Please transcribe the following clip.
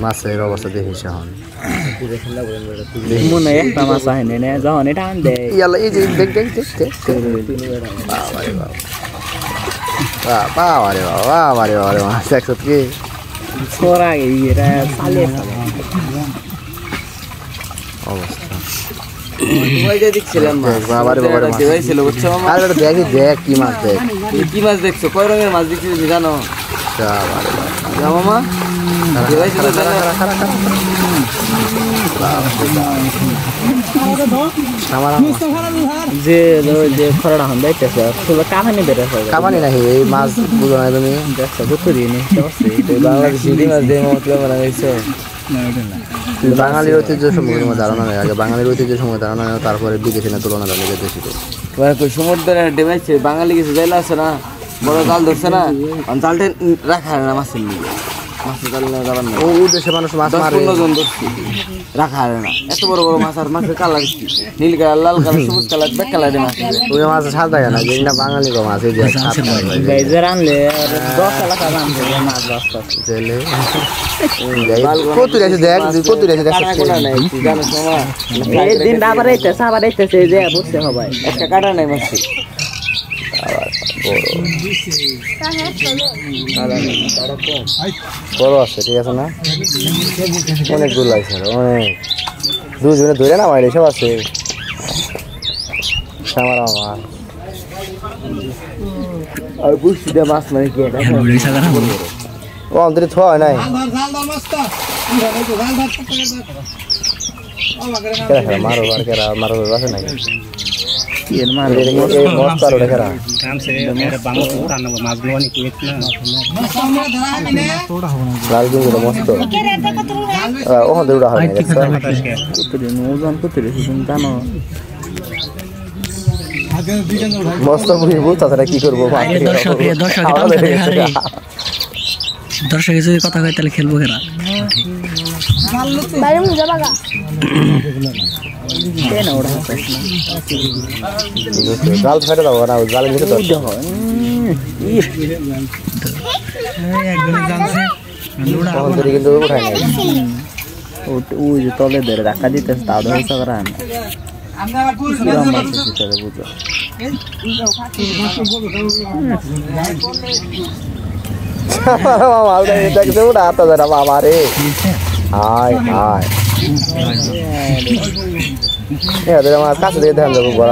মাছের অবস্থা দেখিস এখন মনে হয় একটা মাছ আহেনি না যখন এটা আন দেয় ইয়ালা এই যে দেখ দেখ দেখ বাবারে বাবা মাছ একশো কি ছোড়া এটা চালিয়ে অবস্থা দেখ কি মাছ দেখ কি মাছ দেখছো কয় রঙের মাছ দেখছি জানো মামা যে যে খরাটা হন দেখতেছে কামানি বেরোছে কামানি নাকি এই মাছ বুঝো না তুমি দেখছো বুঝতে দিইনি বাংলাদেশি মাছ দিয়ে মতলব বানা গেছে বাঙালির ঐতিহ্য সমুদ্রের ধারণা নেই আগে বাঙালির ঐতিহ্য সমুদ্র ধারণা নেই তারপরে বিদেশি না তুলনা দাঁড়িয়ে যেতেছি সমুদ্রের ডেমেছে বাঙালি কিছু জায়গা আছে না বড় জাল ধরছে না জালটা রাখা না মাছের নিয়ে মাছের জাল যাবার না ও দেশে মানুষ মাছ মারে 15 জন ধরছি রাখা না এত বড় বড় মাছ আর মাছের কালার কি নীল কালার লাল কালার সবুজ কালার ব্ল্যাক কালারের মাছ ওই মাছ সাদা না যেটা বাঙালি গো মাছ এই যে গাইজার আনলে 10 টাকা দাম দেবে মাছ 10 জেলে কত রেছে দেখ কত রেছে দেখ কাটা নাই জানো মামা এই দিন আবার আইতেছে যে বুঝতে হবে একটা কাটা নাই মাছ বড় আছে ঠিক আছে না অনেক দূর লাগছে অনেক দুজনে ধরে না বাইরে সব আছে আমার আমার আর বুঝছি দে মাছ মানে কি এটা ও অন্তরে থয় নাই মারো আর কেরা মারো আছে নাই এর মানে মস্ত আর কেরা काम से मेरे बांगो को ताना माছ গুলো নি কুইত না লাল গুলো মস্ত ও হন্দে উড়া হয় কুতরে নোজন কুতরে শুন জানো মস্ত বুঝি বলতা তারা কি করব দর্শক যদি কথা কয় তাহলে খেলবো কেরা বাইরে মুখ যাবাগা কেন ওড়া জাল ফেটে দাও না জালের ভিতরে দাও একদম জানছে লোড়া অন্তরে কিন্তু উঠাই নাই ওই যে তলে ধরে রাখা দিতেছে তাও ধরে সাগরান আমরা আবার বুঝতে বুঝো মামা দেখতে উঠা আতা ধরা বাবা রে হায় হায় এদের আমার কাছে দিয়ে ধ্যান দেবো বড়